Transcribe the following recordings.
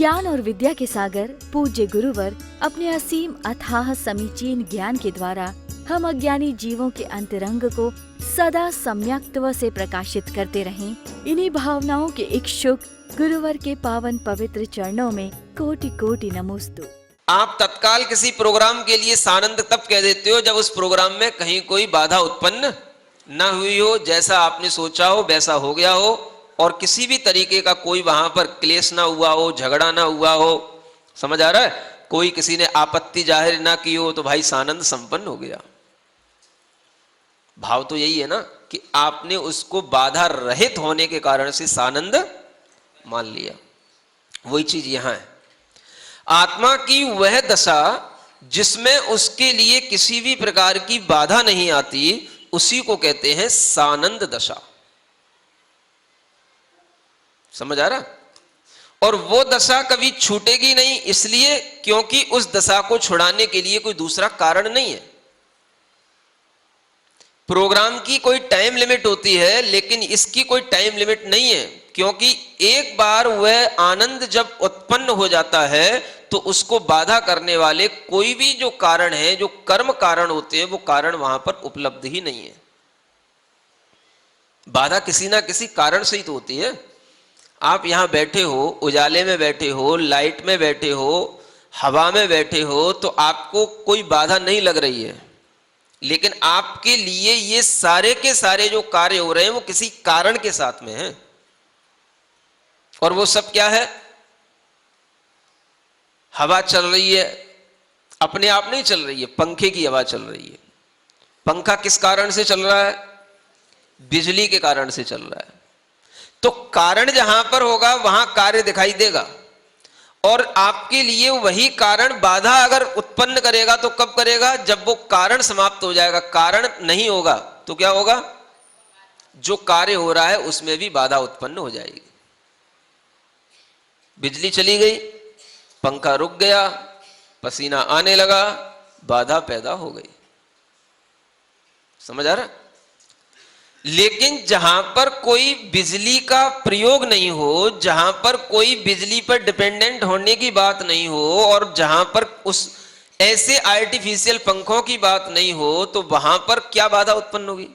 ज्ञान और विद्या के सागर पूज्य गुरुवर अपने असीम अथाह समीचीन ज्ञान के द्वारा हम अज्ञानी जीवों के अंतरंग को सदा सम्यक्त्व से प्रकाशित करते रहें। इन्हीं भावनाओं के इच्छुक गुरुवर के पावन पवित्र चरणों में कोटि कोटि नमोस्तु। आप तत्काल किसी प्रोग्राम के लिए सानंद तब कह देते हो जब उस प्रोग्राम में कहीं कोई बाधा उत्पन्न न हुई हो, जैसा आपने सोचा हो वैसा हो गया हो, और किसी भी तरीके का कोई वहां पर क्लेश ना हुआ हो, झगड़ा ना हुआ हो। समझ आ रहा है? कोई किसी ने आपत्ति जाहिर ना की हो तो भाई सानंद संपन्न हो गया। भाव तो यही है ना कि आपने उसको बाधा रहित होने के कारण से सानंद मान लिया। वही चीज यहां है। आत्मा की वह दशा जिसमें उसके लिए किसी भी प्रकार की बाधा नहीं आती, उसी को कहते हैं सानंद दशा। समझ आ रहा? और वो दशा कभी छूटेगी नहीं, इसलिए क्योंकि उस दशा को छुड़ाने के लिए कोई दूसरा कारण नहीं है। प्रोग्राम की कोई टाइम लिमिट होती है, लेकिन इसकी कोई टाइम लिमिट नहीं है, क्योंकि एक बार वह आनंद जब उत्पन्न हो जाता है तो उसको बाधा करने वाले कोई भी जो कारण है, जो कर्म कारण होते हैं, वो कारण वहां पर उपलब्ध ही नहीं है। बाधा किसी ना किसी कारण से ही तो होती है। आप यहां बैठे हो, उजाले में बैठे हो, लाइट में बैठे हो, हवा में बैठे हो, तो आपको कोई बाधा नहीं लग रही है, लेकिन आपके लिए ये सारे के सारे जो कार्य हो रहे हैं वो किसी कारण के साथ में हैं। और वो सब क्या है? हवा चल रही है, अपने आप नहीं चल रही है, पंखे की हवा चल रही है। पंखा किस कारण से चल रहा है? बिजली के कारण से चल रहा है। तो कारण जहां पर होगा वहां कार्य दिखाई देगा, और आपके लिए वही कारण बाधा अगर उत्पन्न करेगा तो कब करेगा? जब वो कारण समाप्त हो जाएगा। कारण नहीं होगा तो क्या होगा? जो कार्य हो रहा है उसमें भी बाधा उत्पन्न हो जाएगी। बिजली चली गई, पंखा रुक गया, पसीना आने लगा, बाधा पैदा हो गई। समझ आ रहा? लेकिन जहां पर कोई बिजली का प्रयोग नहीं हो, जहां पर कोई बिजली पर डिपेंडेंट होने की बात नहीं हो, और जहां पर उस ऐसे आर्टिफिशियल पंखों की बात नहीं हो, तो वहां पर क्या बाधा उत्पन्न होगी?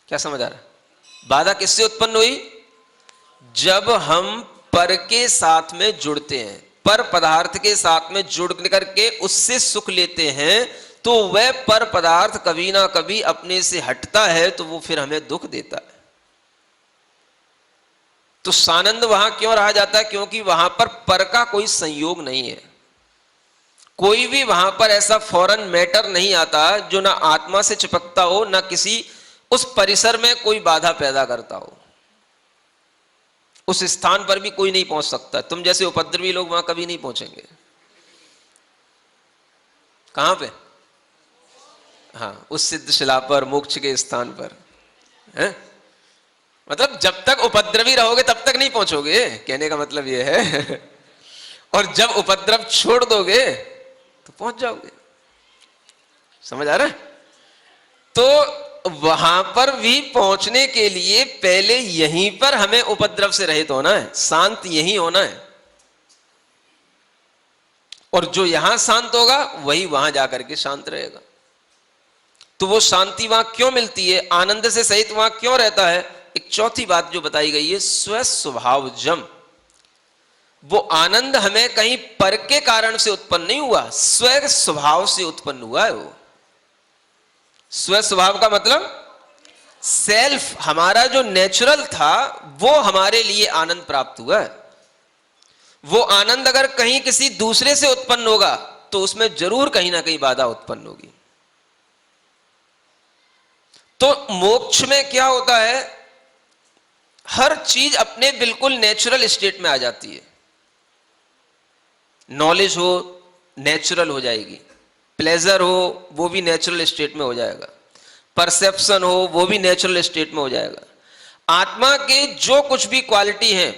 क्या समझ आ रहा है? बाधा किससे उत्पन्न हुई? जब हम पर के साथ में जुड़ते हैं, पर पदार्थ के साथ में जुड़ करके उससे सुख लेते हैं, तो वह पर पदार्थ कभी ना कभी अपने से हटता है, तो वो फिर हमें दुख देता है। तो सानंद वहां क्यों रहा जाता है? क्योंकि वहां पर का कोई संयोग नहीं है। कोई भी वहां पर ऐसा फॉरेन मैटर नहीं आता जो ना आत्मा से चिपकता हो, ना किसी उस परिसर में कोई बाधा पैदा करता हो। उस स्थान पर भी कोई नहीं पहुंच सकता। तुम जैसे उपद्रवी लोग वहां कभी नहीं पहुंचेंगे। कहां पे? हाँ, उस सिद्ध शिला पर, मोक्ष के स्थान पर है? मतलब जब तक उपद्रवी रहोगे तब तक नहीं पहुंचोगे, कहने का मतलब यह है। और जब उपद्रव छोड़ दोगे तो पहुंच जाओगे। समझ आ रहा है? तो वहां पर भी पहुंचने के लिए पहले यहीं पर हमें उपद्रव से रहित होना है, शांत यहीं होना है। और जो यहां शांत होगा वही वहां जाकर के शांत रहेगा। तो वो शांति वहां क्यों मिलती है, आनंद से सहित वहां क्यों रहता है? एक चौथी बात जो बताई गई है, स्व स्वभाव जम। वो आनंद हमें कहीं पर के कारण से उत्पन्न नहीं हुआ, स्व स्वभाव से उत्पन्न हुआ है। वो स्व स्वभाव का मतलब सेल्फ, हमारा जो नेचुरल था वो हमारे लिए आनंद प्राप्त हुआ है। वो आनंद अगर कहीं किसी दूसरे से उत्पन्न होगा तो उसमें जरूर कहीं ना कहीं बाधा उत्पन्न होगी। तो मोक्ष में क्या होता है? हर चीज अपने बिल्कुल नेचुरल स्टेट में आ जाती है। नॉलेज हो नेचुरल हो जाएगी, प्लेजर हो वो भी नेचुरल स्टेट में हो जाएगा, परसेप्शन हो वो भी नेचुरल स्टेट में हो जाएगा। आत्मा के जो कुछ भी क्वालिटी हैं,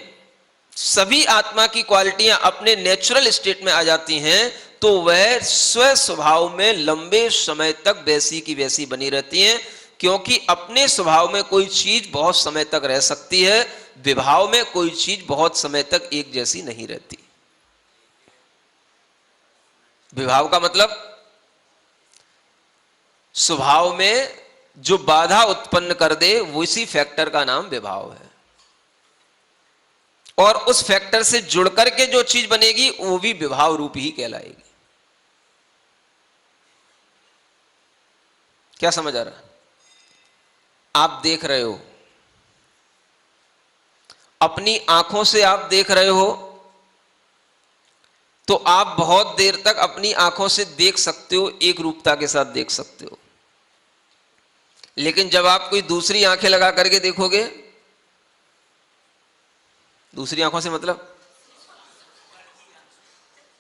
सभी आत्मा की क्वालिटियां अपने नेचुरल स्टेट में आ जाती हैं, तो वह स्व स्वभाव में लंबे समय तक वैसी की वैसी बनी रहती हैं। क्योंकि अपने स्वभाव में कोई चीज बहुत समय तक रह सकती है, विभाव में कोई चीज बहुत समय तक एक जैसी नहीं रहती। विभाव का मतलब स्वभाव में जो बाधा उत्पन्न कर दे वो इसी फैक्टर का नाम विभाव है, और उस फैक्टर से जुड़ करके जो चीज बनेगी वो भी विभाव रूप ही कहलाएगी। क्या समझ आ रहा है? आप देख रहे हो, अपनी आंखों से आप देख रहे हो, तो आप बहुत देर तक अपनी आंखों से देख सकते हो, एक रूपता के साथ देख सकते हो। लेकिन जब आप कोई दूसरी आंखें लगा करके देखोगे, दूसरी आंखों से मतलब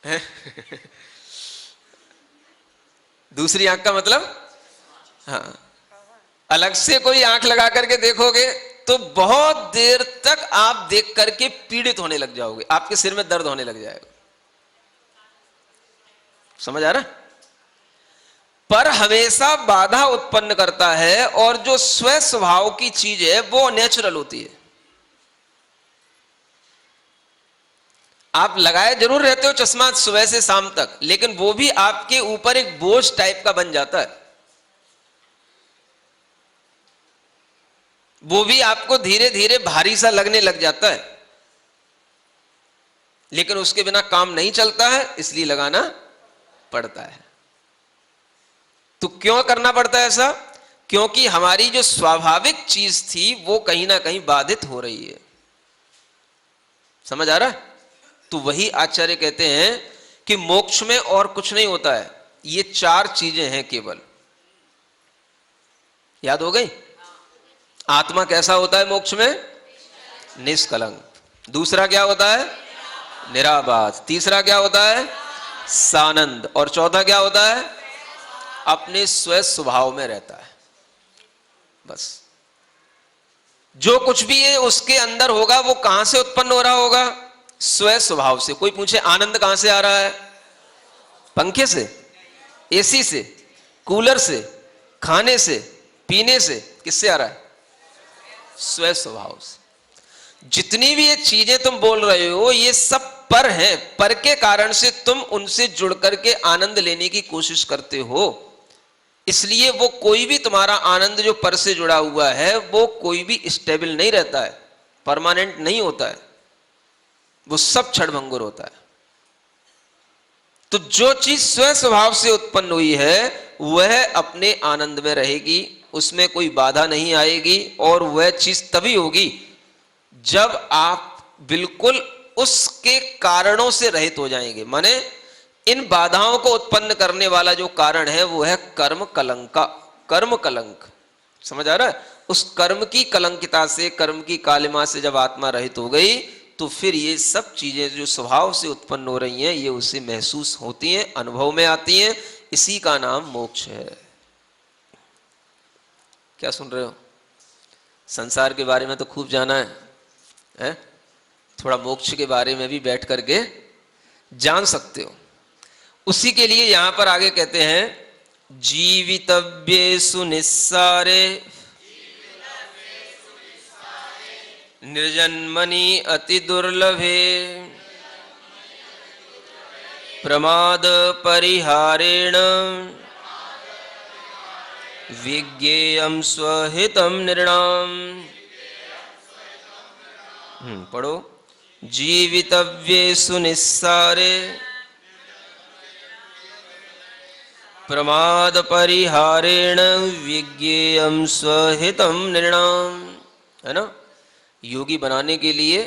है दूसरी आंख का मतलब, हाँ, अलग से कोई आंख लगा करके देखोगे तो बहुत देर तक आप देख करके पीड़ित होने लग जाओगे, आपके सिर में दर्द होने लग जाएगा। समझ आ रहा? पर हमेशा बाधा उत्पन्न करता है, और जो स्व स्वभाव की चीज है वो नेचुरल होती है। आप लगाए जरूर रहते हो चश्मा सुबह से शाम तक, लेकिन वो भी आपके ऊपर एक बोझ टाइप का बन जाता है। वो भी आपको धीरे धीरे भारी सा लगने लग जाता है, लेकिन उसके बिना काम नहीं चलता है, इसलिए लगाना पड़ता है। तो क्यों करना पड़ता है ऐसा? क्योंकि हमारी जो स्वाभाविक चीज थी वो कहीं ना कहीं बाधित हो रही है। समझ आ रहा है? तो वही आचार्य कहते हैं कि मोक्ष में और कुछ नहीं होता है, ये चार चीजें हैं केवल। याद हो गई? आत्मा कैसा होता है मोक्ष में? निष्कलंक। दूसरा क्या होता है? निराबाध। तीसरा क्या होता है? सानंद। और चौथा क्या होता है? अपने स्व स्वभाव में रहता है। बस जो कुछ भी है उसके अंदर होगा, वो कहां से उत्पन्न हो रहा होगा? स्व स्वभाव से। कोई पूछे आनंद कहां से आ रहा है? पंखे से, एसी से, कूलर से, खाने से, पीने से? किससे आ रहा है? स्व स्वभाव से। जितनी भी ये चीजें तुम बोल रहे हो ये सब पर हैं, पर के कारण से तुम उनसे जुड़ करके आनंद लेने की कोशिश करते हो। इसलिए वो कोई भी तुम्हारा आनंद जो पर से जुड़ा हुआ है वो कोई भी स्टेबल नहीं रहता है, परमानेंट नहीं होता है, वो सब क्षणभंगुर होता है। तो जो चीज स्व स्वभाव से उत्पन्न हुई है वह अपने आनंद में रहेगी, उसमें कोई बाधा नहीं आएगी, और वह चीज तभी होगी जब आप बिल्कुल उसके कारणों से रहित हो जाएंगे। माने इन बाधाओं को उत्पन्न करने वाला जो कारण है वो है कर्म कलंक का, कर्म कलंक। समझ आ रहा है? उस कर्म की कलंकिता से, कर्म की कालिमा से जब आत्मा रहित हो गई तो फिर ये सब चीजें जो स्वभाव से उत्पन्न हो रही हैं ये उसे महसूस होती हैं, अनुभव में आती हैं। इसी का नाम मोक्ष है। क्या सुन रहे हो? संसार के बारे में तो खूब जाना है? थोड़ा मोक्ष के बारे में भी बैठ करके जान सकते हो। उसी के लिए यहां पर आगे कहते हैं जीवितव्येषु निस्सारे निर्जन्मनि अति दुर्लभे प्रमाद परिहारेण विज्ञेयं स्वहितं नृणाम्। पढ़ो। जीवितव्येषु निस्सारे प्रमाद परिहारेण विज्ञेयं स्वहितं नृणाम्। है ना? योगी बनाने के लिए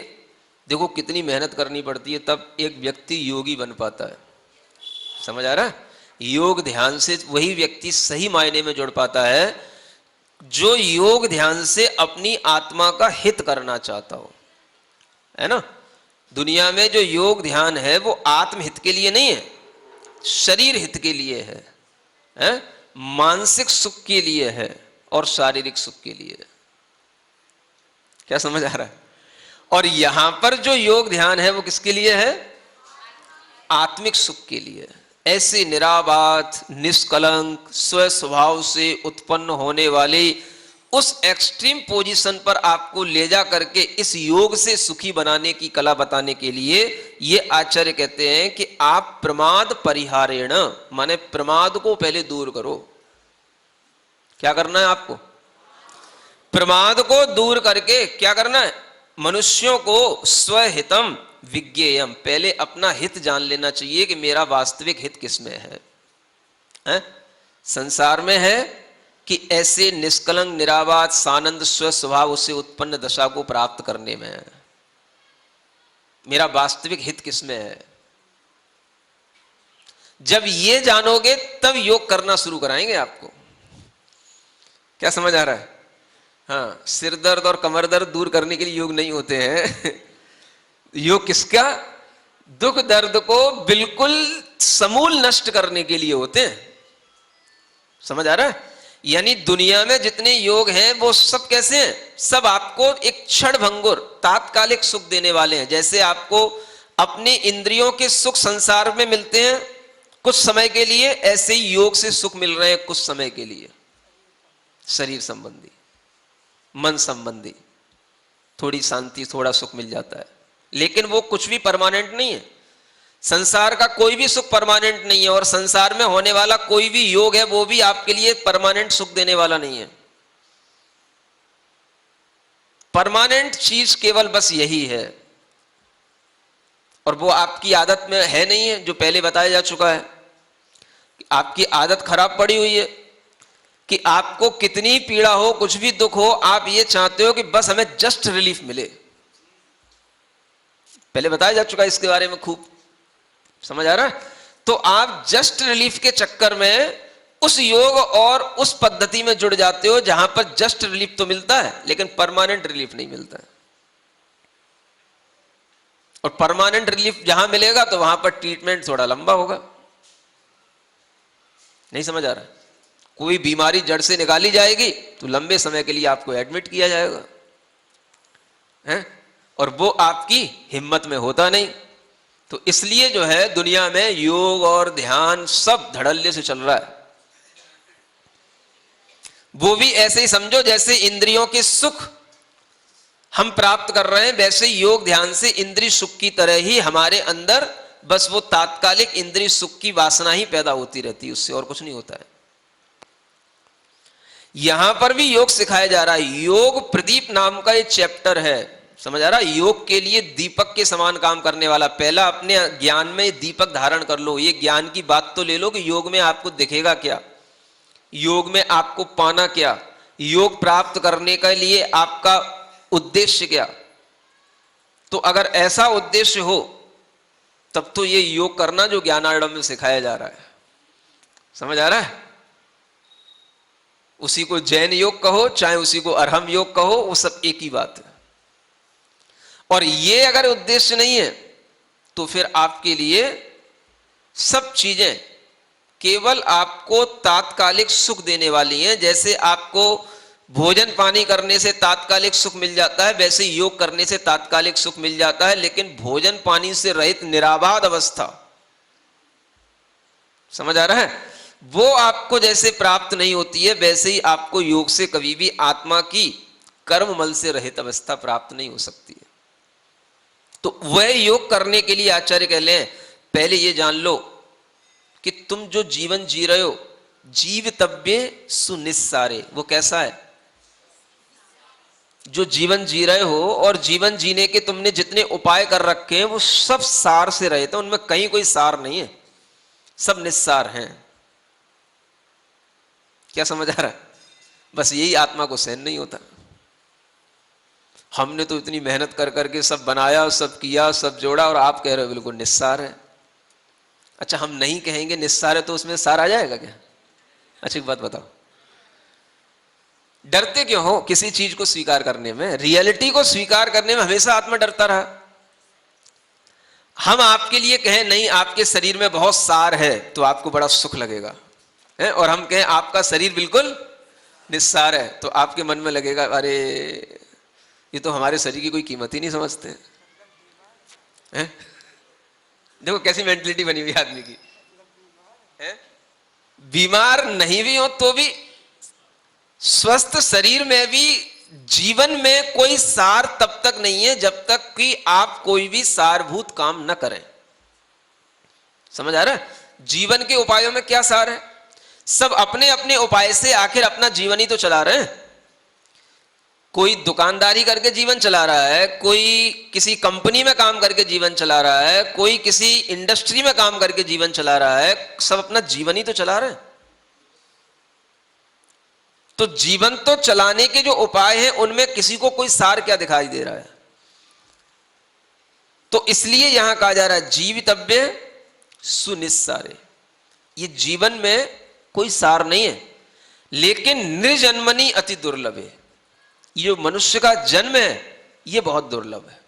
देखो कितनी मेहनत करनी पड़ती है, तब एक व्यक्ति योगी बन पाता है। समझ आ रहा है? योग ध्यान से वही व्यक्ति सही मायने में जुड़ पाता है जो योग ध्यान से अपनी आत्मा का हित करना चाहता हो। है ना? दुनिया में जो योग ध्यान है वो आत्महित के लिए नहीं है, शरीर हित के लिए है? मानसिक सुख के लिए है और शारीरिक सुख के लिए है। क्या समझ आ रहा है? और यहां पर जो योग ध्यान है वो किसके लिए है? आत्मिक सुख के लिए। ऐसे निराबाध, निष्कलंक, स्व स्वभाव से उत्पन्न होने वाली उस एक्सट्रीम पोजीशन पर आपको ले जा करके इस योग से सुखी बनाने की कला बताने के लिए ये आचार्य कहते हैं कि आप प्रमाद परिहारेण, माने प्रमाद को पहले दूर करो। क्या करना है आपको? प्रमाद को दूर करके क्या करना है? मनुष्यों को स्वहितम विज्ञेयम, पहले अपना हित जान लेना चाहिए कि मेरा वास्तविक हित किसमें है? संसार में है कि ऐसे निष्कलंक निरावाद सानंद स्व स्वभाव से उत्पन्न दशा को प्राप्त करने में है? मेरा वास्तविक हित किसमें है? जब ये जानोगे तब योग करना शुरू कराएंगे आपको। क्या समझ आ रहा है? हाँ, सिर दर्द और कमर दर्द दूर करने के लिए योग नहीं होते हैं। योग किसका? दुख दर्द को बिल्कुल समूल नष्ट करने के लिए होते हैं। समझ आ रहा है? यानी दुनिया में जितने योग हैं वो सब कैसे हैं? सब आपको एक क्षण भंगुर तात्कालिक सुख देने वाले हैं। जैसे आपको अपने इंद्रियों के सुख संसार में मिलते हैं कुछ समय के लिए, ऐसे ही योग से सुख मिल रहे हैं कुछ समय के लिए। शरीर संबंधी, मन संबंधी थोड़ी शांति, थोड़ा सुख मिल जाता है, लेकिन वो कुछ भी परमानेंट नहीं है। संसार का कोई भी सुख परमानेंट नहीं है, और संसार में होने वाला कोई भी योग है वो भी आपके लिए परमानेंट सुख देने वाला नहीं है। परमानेंट चीज केवल बस यही है, और वो आपकी आदत में है नहीं है, जो पहले बताया जा चुका है। आपकी आदत खराब पड़ी हुई है कि आपको कितनी पीड़ा हो, कुछ भी दुख हो, आप ये चाहते हो कि बस हमें जस्ट रिलीफ मिले। पहले बताया जा चुका है इसके बारे में खूब। समझ आ रहा है? तो आप जस्ट रिलीफ के चक्कर में उस योग और उस पद्धति में जुड़ जाते हो जहां पर जस्ट रिलीफ तो मिलता है लेकिन परमानेंट रिलीफ नहीं मिलता है। और परमानेंट रिलीफ जहां मिलेगा तो वहां पर ट्रीटमेंट थोड़ा लंबा होगा। नहीं समझ आ रहा? कोई बीमारी जड़ से निकाली जाएगी तो लंबे समय के लिए आपको एडमिट किया जाएगा, है? और वो आपकी हिम्मत में होता नहीं। तो इसलिए जो है दुनिया में योग और ध्यान सब धड़ल्ले से चल रहा है। वो भी ऐसे ही समझो जैसे इंद्रियों के सुख हम प्राप्त कर रहे हैं, वैसे योग ध्यान से इंद्रिय सुख की तरह ही हमारे अंदर बस वो तात्कालिक इंद्रिय सुख की वासना ही पैदा होती रहती है, उससे और कुछ नहीं होता है। यहां पर भी योग सिखाया जा रहा है। योग प्रदीप नाम का एक चैप्टर है, समझ आ रहा है? योग के लिए दीपक के समान काम करने वाला। पहला अपने ज्ञान में दीपक धारण कर लो। ये ज्ञान की बात तो ले लो कि योग में आपको दिखेगा क्या, योग में आपको पाना क्या, योग प्राप्त करने के लिए आपका उद्देश्य क्या। तो अगर ऐसा उद्देश्य हो तब तो ये योग करना जो ज्ञानार्णव में सिखाया जा रहा है। समझ आ रहा है? उसी को जैन योग कहो चाहे उसी को अरहम योग कहो, वो सब एक ही बात है। और ये अगर उद्देश्य नहीं है तो फिर आपके लिए सब चीजें केवल आपको तात्कालिक सुख देने वाली हैं। जैसे आपको भोजन पानी करने से तात्कालिक सुख मिल जाता है, वैसे योग करने से तात्कालिक सुख मिल जाता है, लेकिन भोजन पानी से रहित निराबाद अवस्था, समझ आ रहा है, वो आपको जैसे प्राप्त नहीं होती है, वैसे ही आपको योग से कभी भी आत्मा की कर्ममल से रहित अवस्था प्राप्त नहीं हो सकती है। तो वह योग करने के लिए आचार्य कह लें पहले ये जान लो कि तुम जो जीवन जी रहे हो जीवतव्य सुनिस्सारे, वो कैसा है? जो जीवन जी रहे हो और जीवन जीने के तुमने जितने उपाय कर रखे हैं वो सब सार से रहे थे, उनमें कहीं कोई सार नहीं है, सब निस्सार हैं। क्या समझ आ रहा है? बस यही आत्मा को सहन नहीं होता। हमने तो इतनी मेहनत कर करके सब बनाया, सब किया, सब जोड़ा, और आप कह रहे हो बिल्कुल निस्सार है। अच्छा, हम नहीं कहेंगे निस्सार है तो उसमें सार आ जाएगा क्या? अच्छी बात बताओ, डरते क्यों हो किसी चीज को स्वीकार करने में? रियलिटी को स्वीकार करने में हमेशा आत्मा डरता रहा। हम आपके लिए कहें नहीं आपके शरीर में बहुत सार है तो आपको बड़ा सुख लगेगा है, और हम कहें आपका शरीर बिल्कुल निस्सार है तो आपके मन में लगेगा अरे ये तो हमारे शरीर की कोई कीमत ही नहीं समझते हैं। देखो कैसी मेंटलिटी बनी हुई आदमी की है? बीमार नहीं भी हो तो भी स्वस्थ शरीर में भी जीवन में कोई सार तब तक नहीं है जब तक कि आप कोई भी सारभूत काम न करें। समझ आ रहा है? जीवन के उपायों में क्या सार है? सब अपने अपने उपाय से आखिर अपना जीवन ही तो चला रहे हैं। कोई दुकानदारी करके जीवन चला रहा है, कोई किसी कंपनी में काम करके जीवन चला रहा है, कोई किसी इंडस्ट्री में काम करके जीवन चला रहा है। सब अपना जीवन ही तो चला रहे हैं। तो जीवन तो चलाने के जो उपाय हैं उनमें किसी को कोई सार क्या दिखाई दे रहा है? तो इसलिए यहां कहा जा रहा है जीवितव्य सुनिस्सारे। ये जीवन में कोई सार नहीं है, लेकिन निर्जन्मनि अति दुर्लभ है। ये मनुष्य का जन्म है, ये बहुत दुर्लभ है।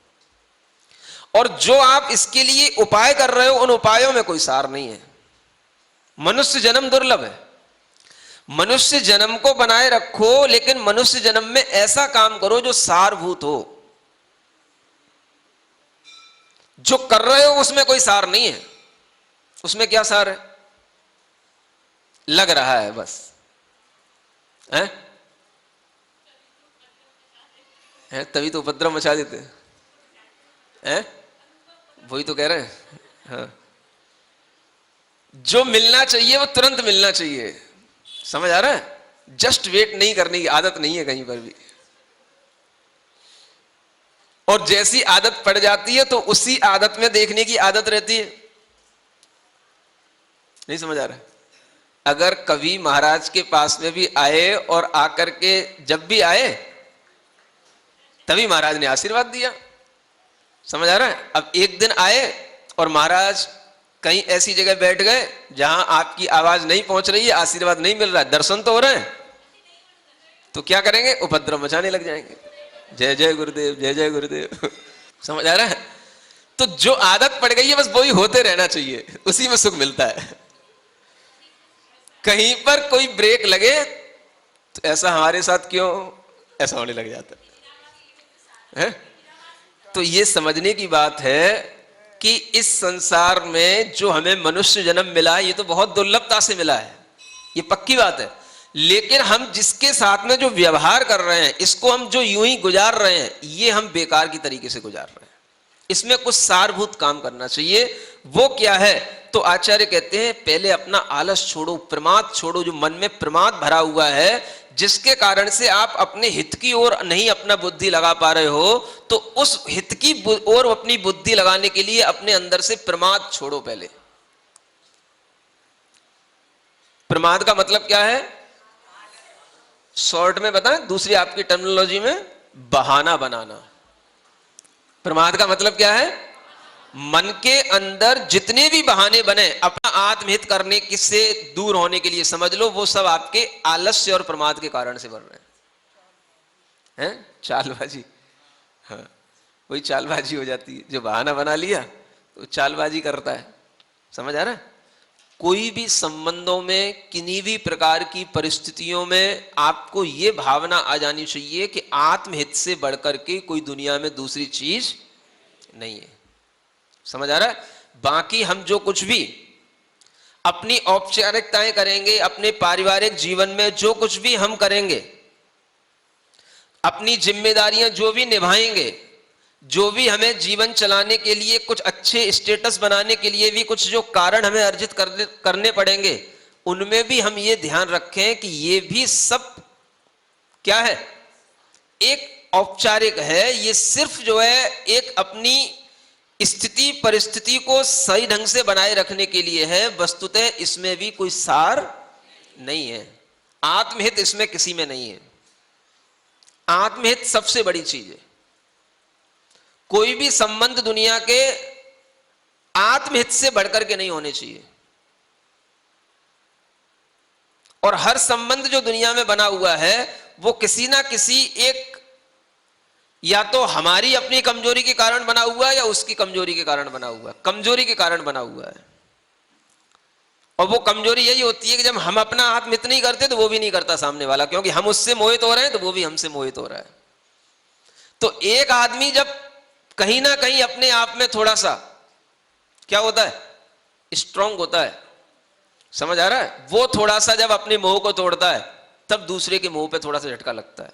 और जो आप इसके लिए उपाय कर रहे हो उन उपायों में कोई सार नहीं है। मनुष्य जन्म दुर्लभ है। मनुष्य जन्म को बनाए रखो, लेकिन मनुष्य जन्म में ऐसा काम करो जो सारभूत हो। जो कर रहे हो उसमें कोई सार नहीं है। उसमें क्या सार है? लग रहा है बस है? तभी तो उपद्रव मचा देते हैं। वही तो कह रहे हैं। हाँ। जो मिलना चाहिए वो तुरंत मिलना चाहिए। समझ आ रहा है? जस्ट वेट नहीं करने की आदत नहीं है कहीं पर भी। और जैसी आदत पड़ जाती है तो उसी आदत में देखने की आदत रहती है। नहीं समझ आ रहा है? अगर कभी महाराज के पास में भी आए और आकर के जब भी आए तभी महाराज ने आशीर्वाद दिया। समझ आ रहा है? अब एक दिन आए और महाराज कहीं ऐसी जगह बैठ गए जहां आपकी आवाज नहीं पहुंच रही है, आशीर्वाद नहीं मिल रहा है, दर्शन तो हो रहे हैं, तो क्या करेंगे? उपद्रव मचाने लग जाएंगे। जय जय गुरुदेव, जय जय गुरुदेव। समझ आ रहा है? तो जो आदत पड़ गई है बस वही होते रहना चाहिए, उसी में सुख मिलता है। कहीं पर कोई ब्रेक लगे तो ऐसा हमारे साथ क्यों ऐसा होने लग जाता है? तो ये समझने की बात है कि इस संसार में जो हमें मनुष्य जन्म मिला है ये तो बहुत दुर्लभता से मिला है, ये पक्की बात है। लेकिन हम जिसके साथ में जो व्यवहार कर रहे हैं, इसको हम जो यूं ही गुजार रहे हैं, ये हम बेकार की तरीके से गुजार रहे हैं। इसमें कुछ सारभूत काम करना चाहिए। वो क्या है? तो आचार्य कहते हैं पहले अपना आलस छोड़ो, प्रमाद छोड़ो। जो मन में प्रमाद भरा हुआ है, जिसके कारण से आप अपने हित की ओर नहीं अपना बुद्धि लगा पा रहे हो, तो उस हित की ओर अपनी बुद्धि लगाने के लिए अपने अंदर से प्रमाद छोड़ो। पहले प्रमाद का मतलब क्या है? शॉर्ट में बताएं, दूसरी आपकी टर्मिनोलॉजी में बहाना बनाना। प्रमाद का मतलब क्या है? मन के अंदर जितने भी बहाने बने अपना आत्महित करने से दूर होने के लिए, समझ लो वो सब आपके आलस्य और प्रमाद के कारण से बन रहे हैं। चालबाजी। हाँ, वही चालबाजी हो जाती है। जो बहाना बना लिया तो चालबाजी करता है। समझ आ रहा है? कोई भी संबंधों में किन्हीं भी प्रकार की परिस्थितियों में आपको ये भावना आ जानी चाहिए कि आत्महित से बढ़कर के कोई दुनिया में दूसरी चीज नहीं है। समझ आ रहा है? बाकी हम जो कुछ भी अपनी औपचारिकताएं करेंगे, अपने पारिवारिक जीवन में जो कुछ भी हम करेंगे, अपनी जिम्मेदारियां जो भी निभाएंगे, जो भी हमें जीवन चलाने के लिए कुछ अच्छे स्टेटस बनाने के लिए भी कुछ जो कारण हमें अर्जित करने पड़ेंगे, उनमें भी हम ये ध्यान रखें कि ये भी सब क्या है? एक औपचारिक है। ये सिर्फ जो है एक अपनी स्थिति परिस्थिति को सही ढंग से बनाए रखने के लिए है। वस्तुतः इसमें भी कोई सार नहीं है। आत्महित इसमें किसी में नहीं है। आत्महित सबसे बड़ी चीज है। कोई भी संबंध दुनिया के आत्महित से बढ़कर के नहीं होने चाहिए। और हर संबंध जो दुनिया में बना हुआ है वो किसी ना किसी एक, या तो हमारी अपनी कमजोरी के कारण बना हुआ है या उसकी कमजोरी के कारण बना हुआ है। कमजोरी के कारण बना हुआ है। और वो कमजोरी यही होती है कि जब हम अपना आत्महित नहीं करते तो वो भी नहीं करता सामने वाला, क्योंकि हम उससे मोहित हो रहे हैं तो वो भी हमसे मोहित हो रहा है। तो एक आदमी जब कहीं ना कहीं अपने आप में थोड़ा सा क्या होता है? स्ट्रांग होता है। समझ आ रहा है? वो थोड़ा सा जब अपने मोह को तोड़ता है तब दूसरे के मुंह पे थोड़ा सा झटका लगता है।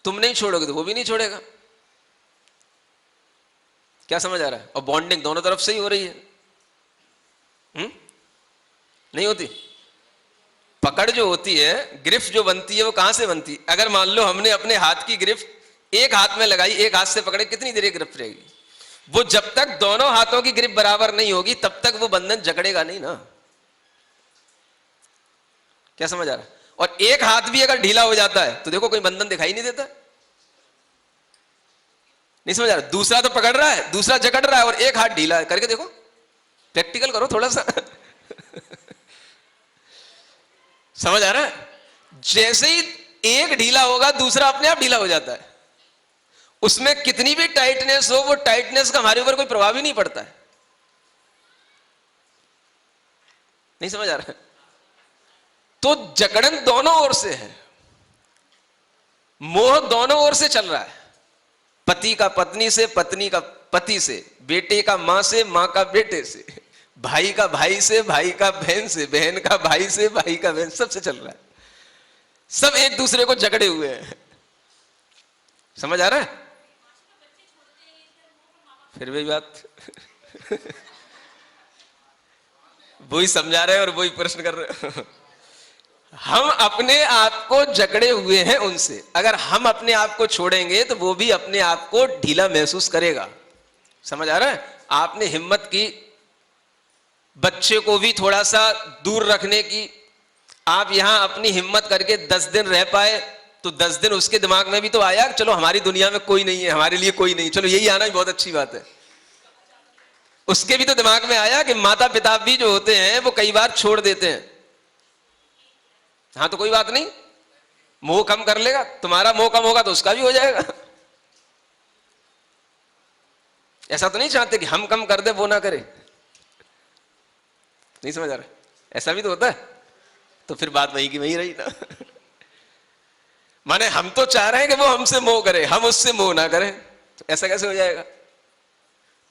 तुम नहीं छोड़ोगे तो वो भी नहीं छोड़ेगा। क्या समझ आ रहा है? और बॉन्डिंग दोनों तरफ से ही हो रही है। नहीं होती? पकड़ जो होती है, ग्रिफ जो बनती है, वो कहां से बनती है? अगर मान लो हमने अपने हाथ की ग्रिफ एक हाथ में लगाई, एक हाथ से पकड़े, कितनी देर ग्रिफ रहेगी? वो जब तक दोनों हाथों की ग्रिप बराबर नहीं होगी तब तक वो बंधन जकड़ेगा नहीं ना। क्या समझ आ रहा है? और एक हाथ भी अगर ढीला हो जाता है तो देखो कोई बंधन दिखाई नहीं देता। नहीं समझ आ रहा? दूसरा तो पकड़ रहा है, दूसरा जकड़ रहा है, और एक हाथ ढीला है। करके देखो, प्रैक्टिकल करो थोड़ा सा। समझ आ रहा है? जैसे ही एक ढीला होगा दूसरा अपने आप ढीला हो जाता है। उसमें कितनी भी टाइटनेस हो, वो टाइटनेस का हमारे ऊपर कोई प्रभाव ही नहीं पड़ता है। नहीं समझ आ रहा है? तो जकड़न दोनों ओर से है, मोह दोनों ओर से चल रहा है। पति का पत्नी से, पत्नी का पति से, बेटे का मां से, मां का बेटे से, भाई का भाई से, भाई का बहन से, बहन का भाई से, भाई का बहन, सबसे चल रहा है। सब एक दूसरे को जकड़े हुए हैं। समझ आ रहा है? फिर भी बात वही समझा रहे हैं और वही प्रश्न कर रहे हैं। हम अपने आप को जकड़े हुए हैं उनसे। अगर हम अपने आप को छोड़ेंगे तो वो भी अपने आप को ढीला महसूस करेगा। समझ आ रहा है? आपने हिम्मत की बच्चे को भी थोड़ा सा दूर रखने की, आप यहां अपनी हिम्मत करके 10 दिन रह पाए, तो 10 दिन उसके दिमाग में भी तो आया चलो हमारी दुनिया में कोई नहीं है, हमारे लिए कोई नहीं, चलो यही आना ही बहुत अच्छी बात है। उसके भी तो दिमाग में आया कि माता पिता भी जो होते हैं वो कई बार छोड़ देते हैं। हाँ तो कोई बात नहीं, मोह कम कर लेगा, तुम्हारा मोह कम होगा तो उसका भी हो जाएगा। ऐसा तो नहीं चाहते कि हम कम कर दे वो ना करे। नहीं समझ आ रहा? ऐसा भी तो होता है। तो फिर बात वही की वही रही ना। माने हम तो चाह रहे हैं कि वो हमसे मोह करे, हम उससे मोह ना करें, तो ऐसा कैसे हो जाएगा?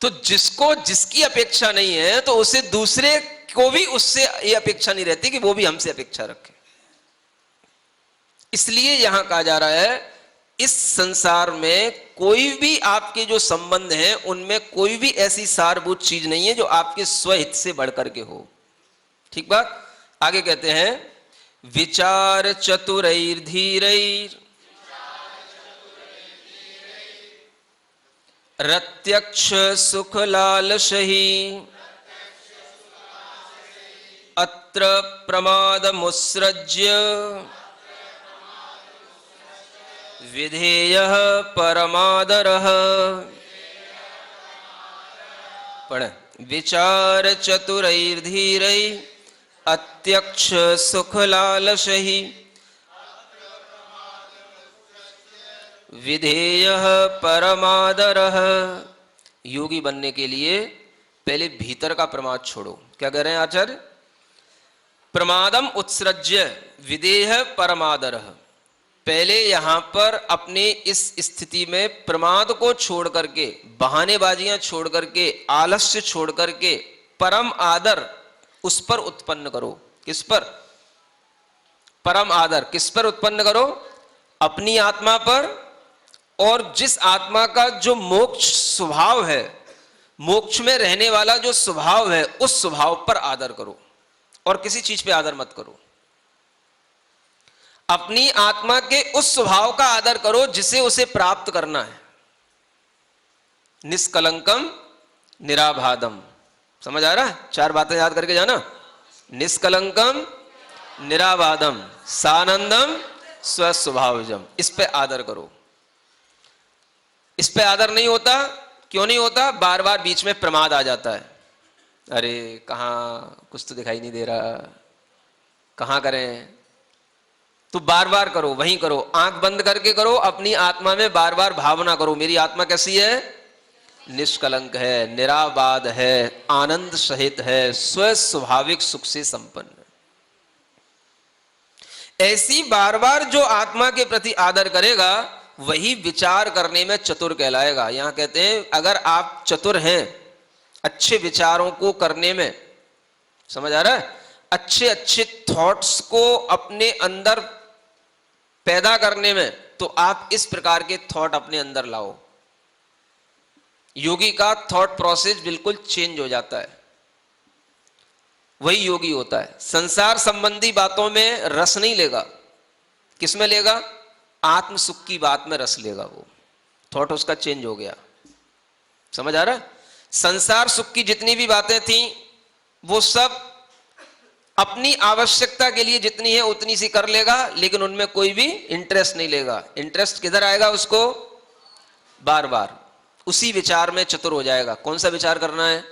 तो जिसको जिसकी अपेक्षा नहीं है तो उसे दूसरे को भी उससे ये अपेक्षा नहीं रहती कि वो भी हमसे अपेक्षा रखे। इसलिए यहां कहा जा रहा है इस संसार में कोई भी आपके जो संबंध हैं उनमें कोई भी ऐसी सारभूत चीज नहीं है जो आपके स्वहित से बढ़कर के हो। ठीक बात? आगे कहते हैं विचार चतुरैर्धीरैर रत्यक्ष सुख लालसहि अत्र प्रमादमुत्सृज्य विधेयः परमादरः। पढ़े विचार चतुरैर्धीरैः अत्यक्ष सुख लालसहि विधेयः परमादरः। योगी बनने के लिए पहले भीतर का प्रमाद छोड़ो। क्या कह रहे हैं आचार्य? प्रमादम उत्सृज्य विधेयः परमादरः। पहले यहां पर अपने इस स्थिति में प्रमाद को छोड़ करके, बहानेबाजियां छोड़ करके, आलस्य छोड़ करके परम आदर उस पर उत्पन्न करो। किस पर? परम आदर किस पर उत्पन्न करो? अपनी आत्मा पर, और जिस आत्मा का जो मोक्ष स्वभाव है, मोक्ष में रहने वाला जो स्वभाव है, उस स्वभाव पर आदर करो और किसी चीज पे आदर मत करो। अपनी आत्मा के उस स्वभाव का आदर करो जिसे उसे प्राप्त करना है। निष्कलंकम निराभादम। समझ आ रहा है? 4 बातें याद करके जाना। निष्कलंकम निराबादम सानंदम स्वस्वभावजम। इस पे आदर करो। इस पे आदर नहीं होता। क्यों नहीं होता? बार बार बीच में प्रमाद आ जाता है। अरे कहाँ, कुछ तो दिखाई नहीं दे रहा, कहाँ करें? तो बार बार करो, वहीं करो, आंख बंद करके करो, अपनी आत्मा में बार बार भावना करो मेरी आत्मा कैसी है? निष्कलंक है, निराबाद है, आनंद सहित है, स्व स्वाभाविक सुख से संपन्न। ऐसी बार बार जो आत्मा के प्रति आदर करेगा वही विचार करने में चतुर कहलाएगा। यहां कहते हैं अगर आप चतुर हैं, अच्छे विचारों को करने में समझ आ रहा है? अच्छे अच्छे थॉट्स को अपने अंदर पैदा करने में तो आप इस प्रकार के थॉट अपने अंदर लाओ, योगी का थॉट प्रोसेस बिल्कुल चेंज हो जाता है। वही योगी होता है। संसार संबंधी बातों में रस नहीं लेगा, किसमें लेगा? आत्म सुख की बात में रस लेगा। वो थॉट उसका चेंज हो गया। समझ आ रहा है? संसार सुख की जितनी भी बातें थी वो सब अपनी आवश्यकता के लिए जितनी है उतनी सी कर लेगा, लेकिन उनमें कोई भी इंटरेस्ट नहीं लेगा। इंटरेस्ट किधर आएगा उसको? बार बार उसी विचार में चतुर हो जाएगा। कौन सा विचार करना है?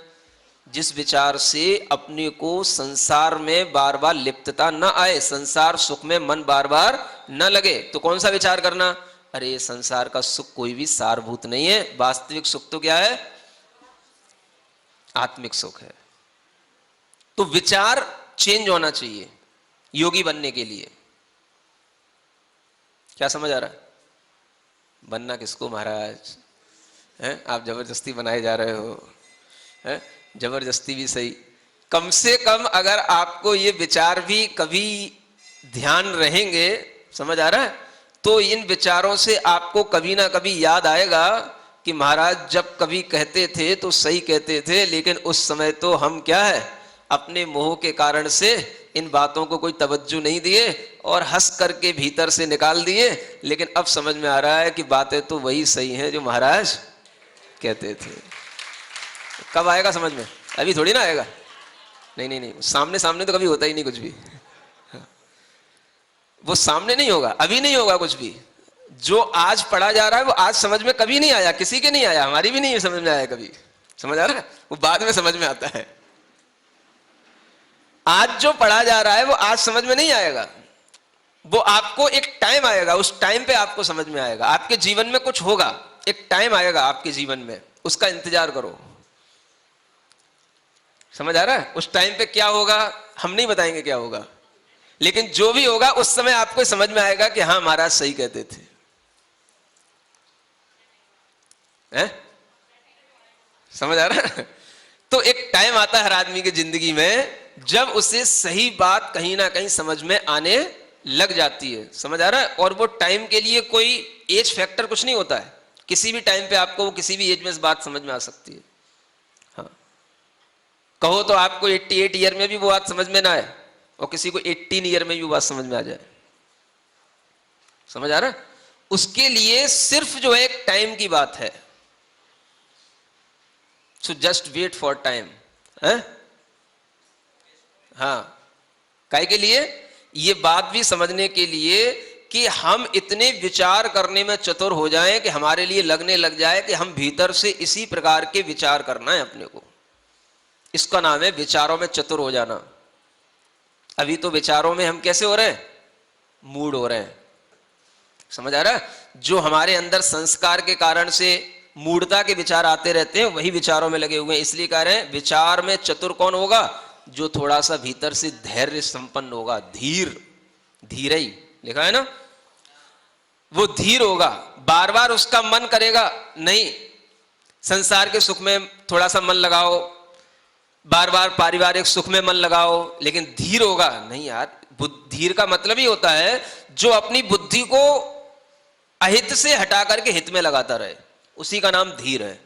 जिस विचार से अपने को संसार में बार बार लिप्तता न आए, संसार सुख में मन बार बार न लगे। तो कौन सा विचार करना? अरे संसार का सुख कोई भी सारभूत नहीं है, वास्तविक सुख तो क्या है? आत्मिक सुख है। तो विचार चेंज होना चाहिए योगी बनने के लिए। क्या समझ आ रहा है? बनना किसको महाराज है? आप जबरदस्ती बनाए जा रहे हो है? जबरदस्ती भी सही, कम से कम अगर आपको ये विचार भी कभी ध्यान रहेंगे, समझ आ रहा है, तो इन विचारों से आपको कभी ना कभी याद आएगा कि महाराज जब कभी कहते थे तो सही कहते थे, लेकिन उस समय तो हम क्या है, अपने मोह के कारण से इन बातों को कोई तवज्जो नहीं दिए और हंस करके भीतर से निकाल दिए। लेकिन अब समझ में आ रहा है कि बातें तो वही सही हैं जो महाराज कहते थे। कब आएगा समझ में? अभी थोड़ी ना आएगा। नहीं नहीं नहीं, सामने सामने तो कभी होता ही नहीं कुछ भी। वो सामने नहीं होगा, अभी नहीं होगा कुछ भी। जो आज पढ़ा जा रहा है वो आज समझ में कभी नहीं आया, किसी के नहीं आया, हमारी भी नहीं समझ में आया कभी। समझ आ रहा है? वो बाद में समझ में आता है। आज जो पढ़ा जा रहा है वो आज समझ में नहीं आएगा, वो आपको एक टाइम आएगा, उस टाइम पे आपको समझ में आएगा। आपके जीवन में कुछ होगा, एक टाइम आएगा आपके जीवन में, उसका इंतजार करो। समझ आ रहा है? उस टाइम पे क्या होगा हम नहीं बताएंगे क्या होगा, लेकिन जो भी होगा उस समय आपको समझ में आएगा कि हाँ महाराज सही कहते थे। समझ आ रहा है? तो एक टाइम आता है हर आदमी की जिंदगी में जब उसे सही बात कहीं ना कहीं समझ में आने लग जाती है। समझ आ रहा है? और वो टाइम के लिए कोई एज फैक्टर कुछ नहीं होता है। किसी भी टाइम पे आपको वो किसी भी एज में इस बात समझ में आ सकती है। हाँ, कहो तो आपको 88 ईयर में भी वो बात समझ में ना आए और किसी को 18 ईयर में भी वो बात समझ में आ जाए। समझ आ रहा है? उसके लिए सिर्फ जो है एक टाइम की बात है। So just wait for time. हाँ, काहे के लिए? ये बात भी समझने के लिए कि हम इतने विचार करने में चतुर हो जाएं कि हमारे लिए लगने लग जाए कि हम भीतर से इसी प्रकार के विचार करना है अपने को। इसका नाम है विचारों में चतुर हो जाना। अभी तो विचारों में हम कैसे हो रहे हैं? मूड हो रहे हैं। समझ आ रहा है? जो हमारे अंदर संस्कार के कारण से मूढ़ता के विचार आते रहते हैं वही विचारों में लगे हुए हैं। इसलिए कह रहे हैं विचार में चतुर कौन होगा? जो थोड़ा सा भीतर से धैर्य संपन्न होगा। धीर, धीरई लिखा है ना, वो धीर होगा। बार बार उसका मन करेगा नहीं संसार के सुख में थोड़ा सा मन लगाओ, बार बार पारिवारिक सुख में मन लगाओ, लेकिन धीर होगा नहीं यार। धीर का मतलब ही होता है जो अपनी बुद्धि को अहित से हटा करके हित में लगाता रहे, उसी का नाम धीर है।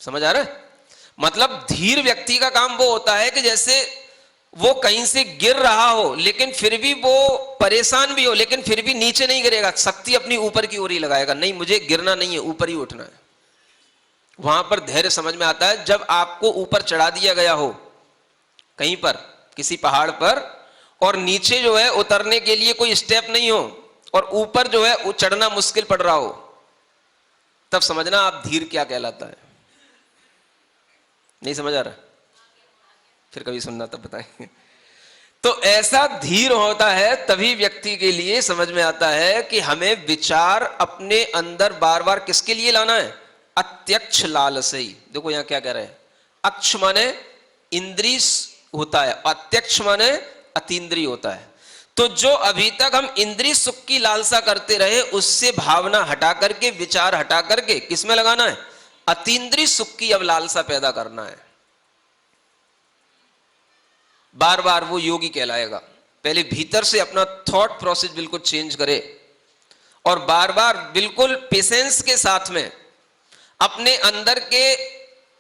समझ आ रहा है? मतलब धीर व्यक्ति का काम वो होता है कि जैसे वो कहीं से गिर रहा हो लेकिन फिर भी वो परेशान भी हो, लेकिन फिर भी नीचे नहीं गिरेगा, शक्ति अपनी ऊपर की ओर ही लगाएगा। नहीं, मुझे गिरना नहीं है, ऊपर ही उठना है। वहां पर धैर्य समझ में आता है। जब आपको ऊपर चढ़ा दिया गया हो कहीं पर, किसी पहाड़ पर, और नीचे जो है उतरने के लिए कोई स्टेप नहीं हो और ऊपर जो है चढ़ना मुश्किल पड़ रहा हो, तब समझना आप धीर क्या कहलाता है। नहीं समझ आ रहा? फिर कभी सुनना तब बताएंगे। तो ऐसा धीर होता है तभी व्यक्ति के लिए समझ में आता है कि हमें विचार अपने अंदर बार बार किसके लिए लाना है? अत्यक्ष लालसई। देखो यहां क्या कह रहे हैं? अक्ष माने इंद्रिय होता है, अत्यक्ष माने अतीन्द्रिय होता है। तो जो अभी तक हम इंद्रिय सुख की लालसा करते रहे उससे भावना हटा करके, विचार हटा करके किसमें लगाना है? अतीन्द्रिय सुख की अब लालसा पैदा करना है। बार बार वो योगी कहलाएगा। पहले भीतर से अपना थॉट प्रोसेस बिल्कुल चेंज करे और बार बार बिल्कुल पेशेंस के साथ में अपने अंदर के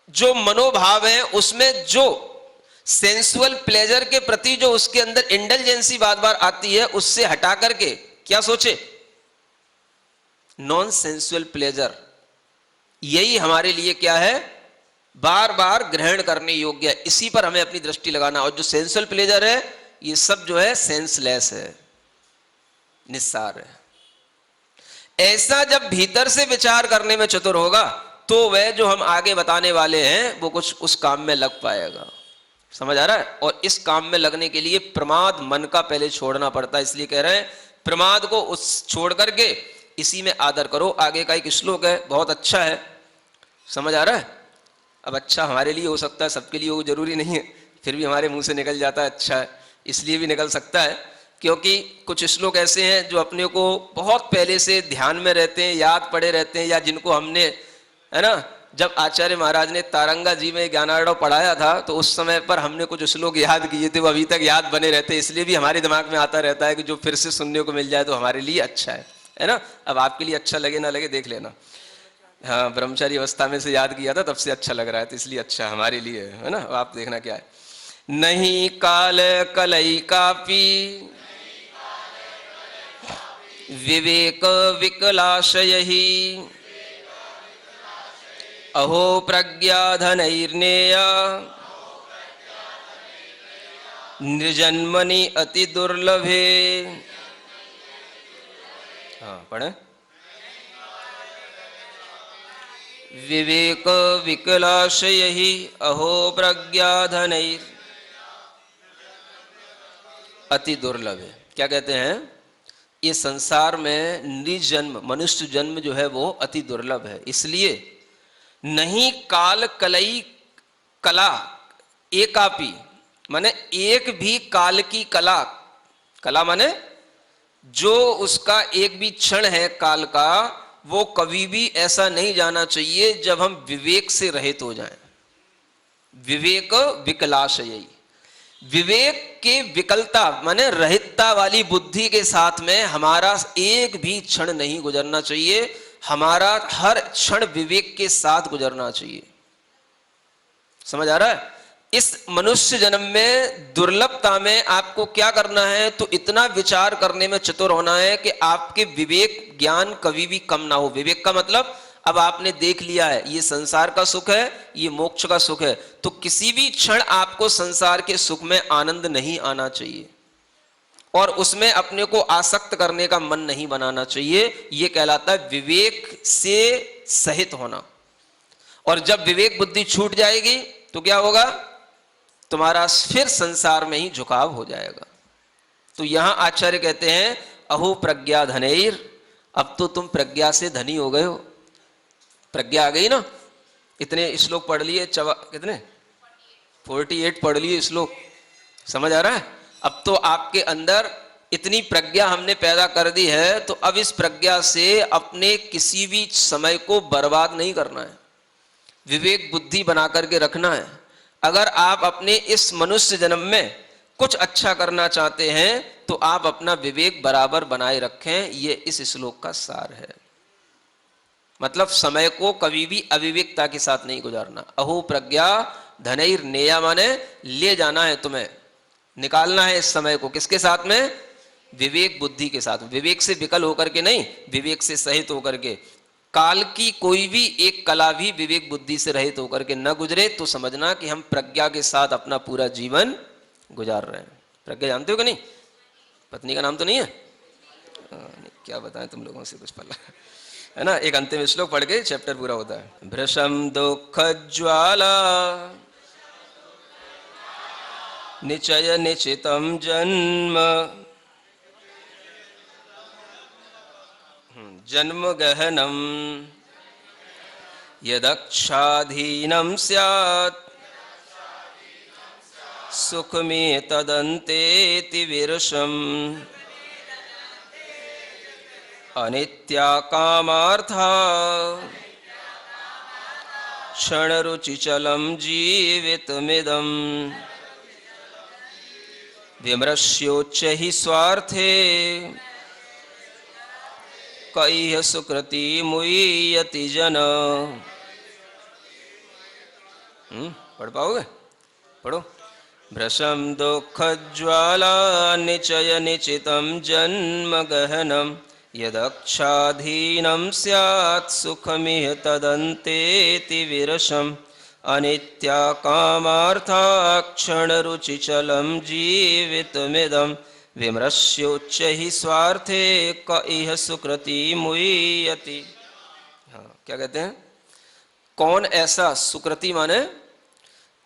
जो मनोभाव है उसमें जो सेंसुअल प्लेजर के प्रति जो उसके अंदर इंडल्जेंसी बार बार आती है उससे हटा करके क्या सोचे, नॉन सेंसुअल प्लेजर। यही हमारे लिए क्या है, बार बार ग्रहण करने योग्य है। इसी पर हमें अपनी दृष्टि लगाना। और जो सेंसुअल प्लेजर है ये सब जो है सेंसलेस है, निस्सार है। ऐसा जब भीतर से विचार करने में चतुर होगा तो वह जो हम आगे बताने वाले हैं वो कुछ उस काम में लग पाएगा। समझ आ रहा है। और इस काम में लगने के लिए प्रमाद मन का पहले छोड़ना पड़ता है। इसलिए कह रहे हैं प्रमाद को उस छोड़ करके इसी में आदर करो। आगे का एक श्लोक है, बहुत अच्छा है। समझ आ रहा है। अब अच्छा हमारे लिए हो सकता है, सबके लिए वो जरूरी नहीं है, फिर भी हमारे मुंह से निकल जाता है अच्छा है, इसलिए भी निकल सकता है क्योंकि कुछ श्लोक ऐसे हैं जो अपने को बहुत पहले से ध्यान में रहते हैं, याद पड़े रहते हैं, या जिनको हमने, है ना, जब आचार्य महाराज ने तारंगा जी में ज्ञानार्णव पढ़ाया था तो उस समय पर हमने कुछ श्लोक याद किए थे, वो अभी तक याद बने रहते हैं। इसलिए भी हमारे दिमाग में आता रहता है कि जो फिर से सुनने को मिल जाए तो हमारे लिए अच्छा है ना। अब आपके लिए अच्छा लगे ना लगे देख लेना। हाँ, ब्रह्मचारी अवस्था में से याद किया था तब से अच्छा लग रहा है, तो इसलिए अच्छा हमारे लिए है ना। अब आप देखना क्या है। नहीं काल कलई कापी विवेक विकलाशयहि अहो प्रज्ञा धनैर्नेया निर्जन्मनि अति दुर्लभे। हाँ पढ़े। विवेक विकलाशयहि अहो प्रज्ञा धनैर अति दुर्लभ है। क्या कहते हैं, ये संसार में निजन्म मनुष्य जन्म जो है वो अति दुर्लभ है। इसलिए नहीं काल कलई कला एकापी, माने एक भी काल की कला, कला माने जो उसका एक भी क्षण है काल का, वो कभी भी ऐसा नहीं जाना चाहिए जब हम विवेक से रहित हो जाएं। विवेक विकलाशयी, विवेक के विकलता माने रहितता वाली बुद्धि के साथ में हमारा एक भी क्षण नहीं गुजरना चाहिए। हमारा हर क्षण विवेक के साथ गुजरना चाहिए। समझ आ रहा है। इस मनुष्य जन्म में दुर्लभता में आपको क्या करना है, तो इतना विचार करने में चतुर होना है कि आपके विवेक ज्ञान कभी भी कम ना हो। विवेक का मतलब अब आपने देख लिया है ये संसार का सुख है, ये मोक्ष का सुख है, तो किसी भी क्षण आपको संसार के सुख में आनंद नहीं आना चाहिए और उसमें अपने को आसक्त करने का मन नहीं बनाना चाहिए। ये कहलाता है विवेक से सहित होना। और जब विवेक बुद्धि छूट जाएगी तो क्या होगा, तुम्हारा फिर संसार में ही झुकाव हो जाएगा। तो यहां आचार्य कहते हैं अहो प्रज्ञा धनैर, अब तो तुम प्रज्ञा से धनी हो गए हो। प्रज्ञा आ गई ना। इतने श्लोक पढ़ लिए, कितने 48 पढ़ लिए श्लोक। समझ आ रहा है। अब तो आपके अंदर इतनी प्रज्ञा हमने पैदा कर दी है, तो अब इस प्रज्ञा से अपने किसी भी समय को बर्बाद नहीं करना है, विवेक बुद्धि बना करके रखना है। अगर आप अपने इस मनुष्य जन्म में कुछ अच्छा करना चाहते हैं तो आप अपना विवेक बराबर बनाए रखें। ये इस श्लोक का सार है। मतलब समय को कभी भी अविवेकता के साथ नहीं गुजारना। अहो प्रज्ञा धनैर नेया, माने ले जाना है तुम्हें, निकालना है इस समय को। किसके साथ में, विवेक बुद्धि के साथ। विवेक से विकल होकर के नहीं, विवेक से सहित होकर के। काल की कोई भी एक कला भी विवेक बुद्धि से रहित होकर के न गुजरे तो समझना कि हम प्रज्ञा के साथ अपना पूरा जीवन गुजार रहे हैं। प्रज्ञा जानते हो कि नहीं, पत्नी का नाम तो नहीं है। क्या बताएं तुम लोगों से कुछ पल्ला, है ना। एक अंतिम श्लोक पढ़ के चैप्टर पूरा होता है। भृशम दुख ज्वाला निचय निचितम जन्म जन्म गहनम यदक्षाधीनम स्यात् सुख में तदन्तेति विरसम अनित्या कामार्था क्षण रुचिचलम जीवितमिदम्। विमृश्योच्च हि स्वार्थे कैह सुकृति मुह्यति जन। पढ़ पाओगे? पढ़ो। भृशं दुःखज्वाला निचय निचितं जन्म गहनं यदक्षाधीनं स्यात् सुखमिह तदन्तेति विरसम् अनित्या कामार्था क्षणरुचिचलं जीवितमिदं विमृश्योच्च हि स्वार्थे क इह सुकृति मुह्यति। हाँ, क्या कहते हैं? कौन ऐसा, सुकृति माने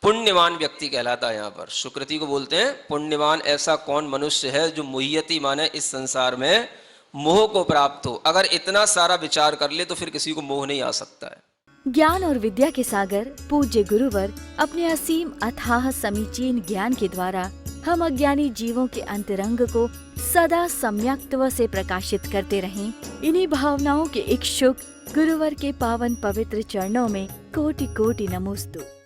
पुण्यवान व्यक्ति कहलाता है। यहाँ पर सुकृति को बोलते हैं पुण्यवान। ऐसा कौन मनुष्य है जो मुह्यति माने इस संसार में मोह को प्राप्त हो। अगर इतना सारा विचार कर ले तो फिर किसी को मोह नहीं आ सकता है। ज्ञान और विद्या के सागर पूज्य गुरुवर अपने असीम अथाह समीचीन ज्ञान के द्वारा हम अज्ञानी जीवों के अंतरंग को सदा सम्यक्त्व से प्रकाशित करते रहें। इन्हीं भावनाओं के इच्छुक गुरुवर के पावन पवित्र चरणों में कोटि कोटि नमोस्तु।